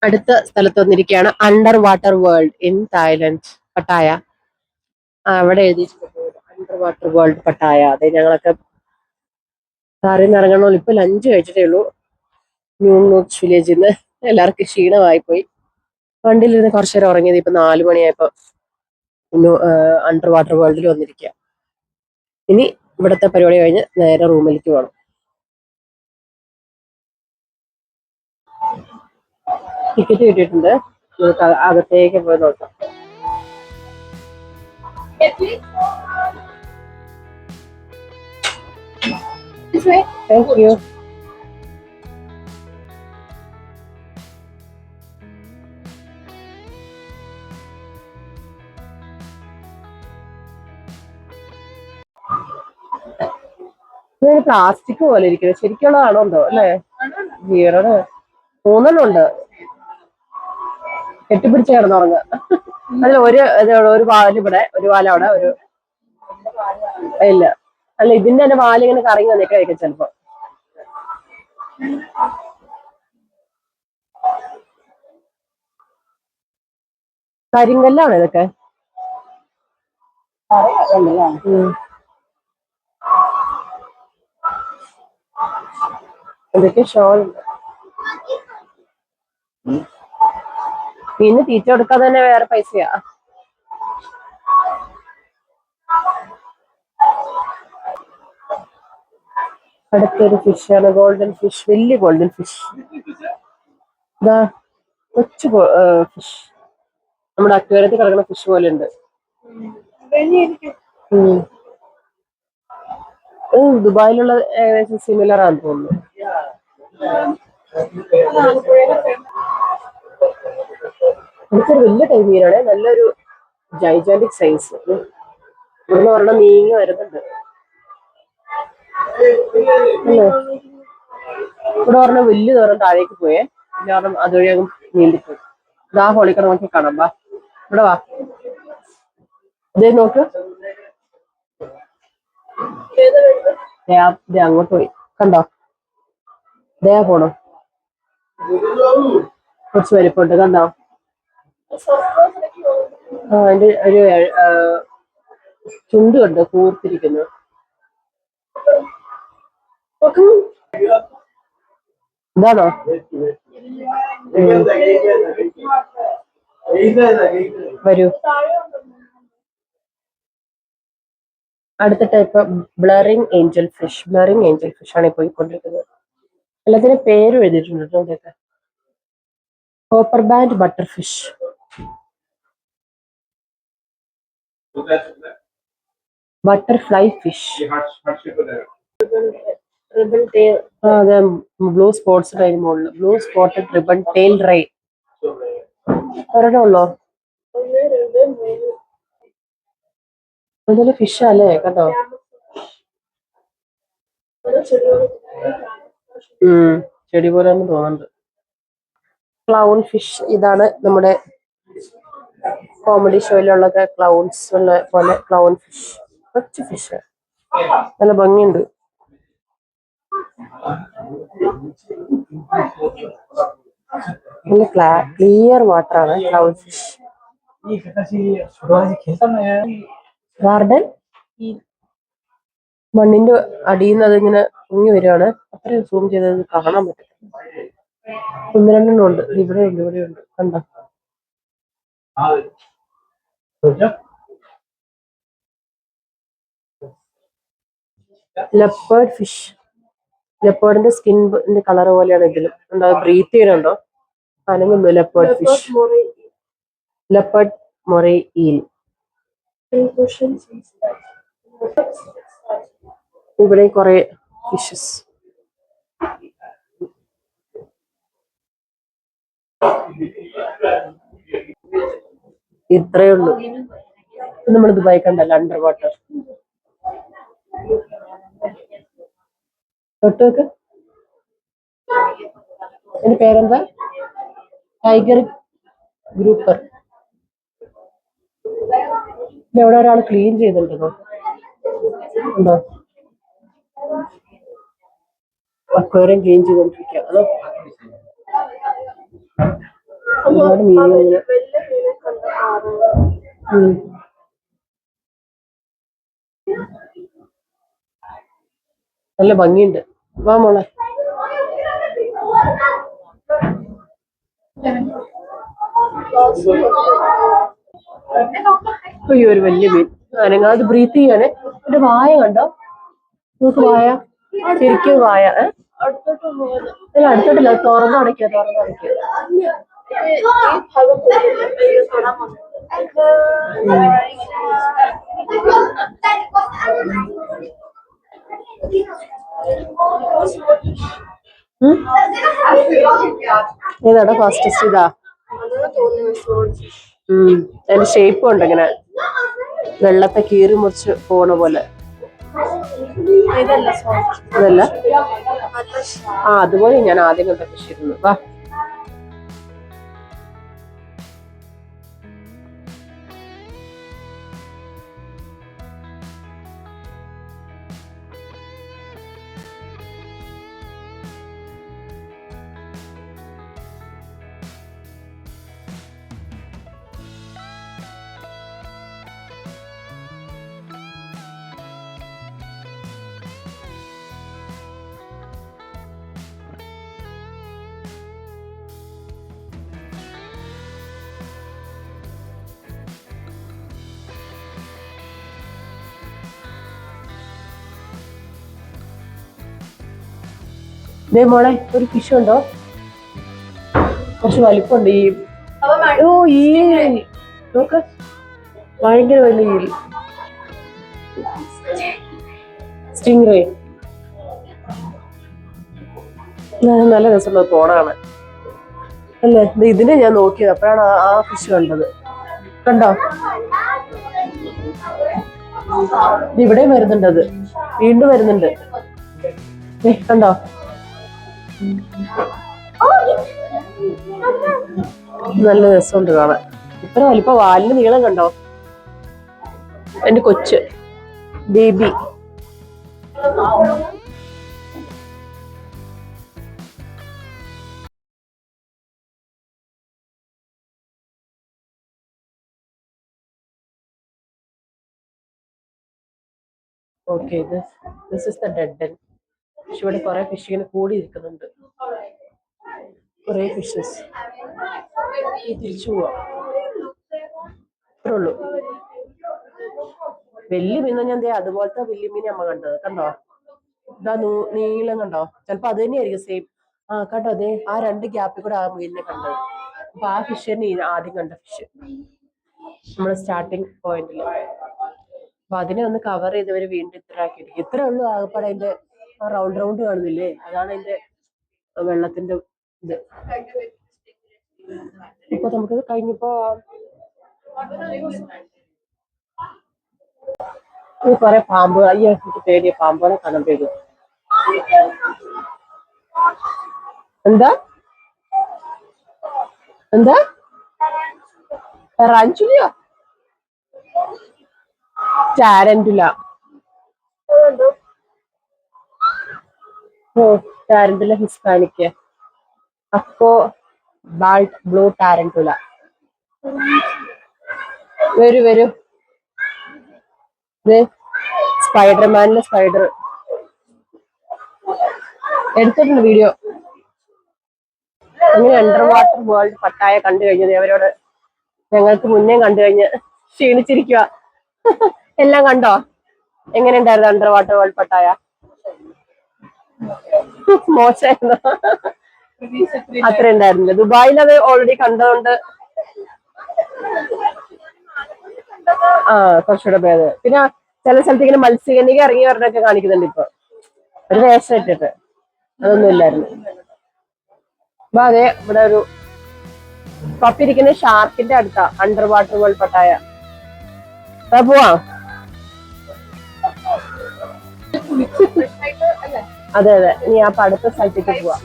അടുത്ത സ്ഥലത്ത് വന്നിരിക്കുകയാണ് under water world in Thailand Pattaya. അവിടെ എഴുതിയിട്ടുണ്ട് അണ്ടർ വാട്ടർ വേൾഡ് പട്ടായ. അതെ, ഞങ്ങളൊക്കെ കാറിൽ നിന്ന് ഇറങ്ങണമല്ലോ. ഇപ്പൊ ലഞ്ച് കഴിച്ചിട്ടേ ഉള്ളൂ ന്യൂ നോച്ച് വില്ലേജിൽ നിന്ന്. എല്ലാവർക്കും ക്ഷീണമായി പോയി. വണ്ടിയിലിരുന്ന് കുറച്ചു നേരം ഉറങ്ങിയത്. ഇപ്പൊ 4 മണിയായപ്പോ അണ്ടർ വാട്ടർ വേൾഡിൽ വന്നിരിക്കുക. ഇനി ഇവിടുത്തെ പരിപാടി കഴിഞ്ഞ് നേരെ റൂമിലേക്ക് പോകണം. ടിക്കറ്റ് കിട്ടിയിട്ടുണ്ട്. നമുക്ക് അകത്തേക്ക് പോയി നോക്കാം. Thank you. ഇതൊരു പ്ലാസ്റ്റിക് പോലെ ഇരിക്കുന്നത്. ശരിക്കുള്ളതാണോ എന്തോ അല്ലേ? ഗിയറുടെ 3 ഉണ്ട്. കെട്ടിപ്പിടിച്ച് കിടന്നുറങ്ങുക. അതിൽ ഒരു വാല് ഇവിടെ, ഒരു വാല് അവിടെ, ഒരു ഇല്ല. അല്ല, ഇതിന്റെ തന്നെ വാല് ഇങ്ങനെ കറങ്ങി വന്നേക്കായിരിക്കും ചിലപ്പോ. കരിങ്കല്ലാണ് ഇതൊക്കെ. ഇതൊക്കെ ഷോൾ. മീന് തീറ്റ കൊടുക്കാൻ തന്നെ വേറെ പൈസയാ. അടുത്തൊരു ഫിഷാണ്, ഗോൾഡൻ ഫിഷ്. വലിയ ഗോൾഡൻ ഫിഷ്. ഇതാ കൊച്ചു ഫിഷ്. നമ്മുടെ അക്വേറിയത്തിൽ കിടക്കുന്ന ഫിഷ് പോലെ ഉണ്ട്. ദുബായിലുള്ള ഏകദേശം സിമിലർ ആണെന്ന് തോന്നുന്നു. എനിക്കൊരു വലിയ ടൈമീനാണ്. നല്ലൊരു ജൈജാന്റിക് സൈസ്. ഇവിടുന്ന് ഒരെണ്ണം നീങ്ങി വരുന്നുണ്ട്. ഇവിടെ ഒരെണ്ണം വലിയ ദൂരം താഴേക്ക് പോയേ. കാരണം അതുവഴി അങ്ങ് നീന്തിപ്പോയി. ഇതാ ഹോളിക്കട നോക്കി കാണാം. വാ, ഇവിടെ വാ. ഇതേ നോക്ക്. അങ്ങോട്ട് പോയി കണ്ടോ? ദേ പോണോ? കുറച്ച് വലിപ്പമുണ്ട് കണ്ടോ? അതിന്റെ ഒരു ചുണ്ട് കണ്ടോ കൂർത്തിരിക്കുന്നു. ഇതാണോ? വരൂ. അടുത്ത type blurring Angel fish. Blurring Angel fish ആണ് പോയിക്കൊണ്ടിരിക്കുന്നത്. എല്ലാത്തിനും പേര് എഴുതിയിട്ടുണ്ട് കേട്ടോ. ഇതൊക്കെ copper band butter fish. Butterfly fish. അതെ, ബ്ലൂ സ്പോട്ട്സ് മുകളിൽ ബ്ലൂ സ്പോട്ടഡ് റിബൺ ടെയിൽ റൈ. ഒരെണ്ണം ഉള്ളോ? അതൊരു ഫിഷ് അല്ലേ? കണ്ടോ? ചെടി പോലെ തന്നെ തോന്നുന്നുണ്ട്. Clown fish. ഇതാണ് നമ്മുടെ കോമഡി ഷോയിലുള്ളൊക്കെ ക്ലൗൺസ് ഉള്ള പോലെ ക്ലൗൺ ഫിഷ്. കൊച്ചു ഫിഷ്, നല്ല ഭംഗിയുണ്ട്. നല്ല ക്ലിയർ വാട്ടർ ആണ് ക്ലൗൺ ഫിഷ്. ഗാർഡൻ മണ്ണിന്റെ അടിയിൽ നിന്ന് അതിങ്ങനെ പൊങ്ങി വരികയാണ്. അത്രയും സൂം ചെയ്തത് കാണാൻ പറ്റും. 1-2 ഉണ്ട്. ഇവിടെ ഉണ്ട്, ഇവിടെ ഉണ്ട്. കണ്ടോ? Leopard fish. ലെപ്പേർഡിന്റെ സ്കിന്നിന്റെ കളർ പോലെയാണ് ഇതിലും. ഉണ്ടോ? ബ്രീത്ത് ചെയ്യുന്നുണ്ടോ? അനങ്ങുന്നു. Leopard fish. Leopard moray eel. ഇവിടെ കുറെ ഫിഷസ്. ഇത്രയേ ഉള്ളൂ. നമ്മൾ ദുബായി കണ്ടല്ലോ അണ്ടർ വാട്ടർ. തൊട്ടോക്ക്. എന്റെ പേരെന്താ? Tiger grouper. ഇവിടെ ഒരാൾ ക്ലീൻ ചെയ്തിട്ടുണ്ടോ? ഉണ്ടോ? അക്വേറിയം ക്ലീൻ ചെയ്തോണ്ടിരിക്കുക. അതോ ഒരുപാട് മീനുകൾ. നല്ല ഭംഗിയുണ്ട്. വാ മോളെ. അയ്യോ, ഒരു വലിയ മീൻ അനങ്ങാതെ ബ്രീത്ത് ചെയ്യാനെ. എന്റെ വായ കണ്ടോ? നമുക്ക് വായ ശരിക്കും വായ അല്ല, അടുത്തോട്ടില്ല. തുറന്നടയ്ക്കുക. ഏതാടാ ഫാസ്റ്റസ്റ്റ്? ഇതാ. അതിന്റെ ഷേപ്പ് ഉണ്ട് ഇങ്ങനെ വെള്ളത്തെ കീറി മുറിച്ച് പോണ പോലെ. അതല്ല, അതുപോലെ ഞാൻ ആദ്യം കണ്ട ഫിഷ് ഇരുന്നു. വാ. ദേ മോളെ, ഒരു ഫിഷ് ഉണ്ടോ? കുറച്ച് വലിപ്പമുണ്ട്. ഈ നോക്ക്, ഭയങ്കര വലിയ സ്റ്റിംഗ് റേ. നല്ല രസമുള്ള തോടാണ് അല്ലേ? ഇതിനെ ഞാൻ നോക്കിയത് അപ്പോഴാണ് ആ ഫിഷ് കണ്ടത്. കണ്ടോ? ഇവിടെയും വരുന്നുണ്ട്. അത് വീണ്ടും വരുന്നുണ്ട്. കണ്ടോ? നല്ല രസമുണ്ട് കാണാൻ. ഇത്ര വലിപ്പ വാലിന് നീളം കണ്ടോ? എന്റെ കൊച്ച് baby. Okay, this is the dead end. പക്ഷെ ഇവിടെ കുറെ ഫിഷ് ഇങ്ങനെ കൂടി ഇരിക്കുന്നുണ്ട്. കുറെ ഫിഷസ്. തിരിച്ചു പോവാ. ഇത്രേ ഉള്ളൂ. വലിയ മീൻ ഞാൻ അതുപോലത്തെ വലിയ മീൻ അമ്മ കണ്ടത്. കണ്ടോ? ഇതാ നീളം കണ്ടോ? ചിലപ്പോ അത് തന്നെയായിരിക്കും സെയിം. കേട്ടോ, അതെ ആ രണ്ട് ഗ്യാപ്പിൽ കൂടെ ആ മീനിനെ കണ്ടത്. അപ്പൊ ആ ഫിഷ് തന്നെ ആദ്യം കണ്ട ഫിഷ് നമ്മുടെ സ്റ്റാർട്ടിങ് പോയിന്റിൽ. അപ്പൊ അതിനെ ഒന്ന് കവർ ചെയ്തവര് വീണ്ടും ഇത്ര ആക്കിയിരിക്കും. ഇത്രേ ഉള്ളൂ ആകപ്പാടെ. അതിന്റെ റൗണ്ട് കാണുന്നില്ലേ? അതാണ് അതിന്റെ വെള്ളത്തിന്റെ ഇത്. ഇപ്പൊ നമുക്ക് കഴിഞ്ഞപ്പോ കുറെ പാമ്പ്. അയ്യോ, എനിക്ക് പേടിയ പാമ്പുകളെ കാണുമ്പോഴേ. എന്താ റാഞ്ചുലിയോ? ടാരന്റുല. ടാരന്റുല ഹിസ്പാനിക്ക. അപ്പോ ബാൾട്ട് ബ്ലൂ ടാരന്റുല. വരൂ. സ്പൈഡർമാനിലെ സ്പൈഡർ എടുത്തിട്ടുണ്ട് വീഡിയോ. അങ്ങനെ അണ്ടർ വാട്ടർ വേൾഡ് പട്ടായ കണ്ടു കഴിഞ്ഞത് അവരോട് ഞങ്ങൾക്ക് മുന്നേ കണ്ടു കഴിഞ്ഞ് ക്ഷീണിച്ചിരിക്കുക. എല്ലാം കണ്ടോ? എങ്ങനെ ഉണ്ടായിരുന്നു അണ്ടർ വാട്ടർ വേൾഡ് പട്ടായ? മോശമായിരുന്നു. അത്ര ഉണ്ടായിരുന്നില്ല. ദുബായിൽ അത് ഓൾറെഡി കണ്ടതുകൊണ്ട് കുറച്ചുകൂടെ ഭേദം. പിന്നെ ചില സ്ഥലത്ത് ഇങ്ങനെ മത്സ്യകന്യക ഇറങ്ങി വരണൊക്കെ കാണിക്കുന്നുണ്ട് ഇപ്പൊ. ഒരു വേഷം ഇട്ടിട്ട്. അതൊന്നും ഇല്ലായിരുന്നു. അപ്പൊ അതെ, ഇവിടെ ഒരു പപ്പിരിക്കുന്ന ഷാർക്കിന്റെ അടുത്താ അണ്ടർ വാട്ടർ വേൾഡ് പട്ടായ. പോവാ. അതെ. ഇനി അപ്പൊ അടുത്ത സ്ഥലത്തേക്ക് പോവാ.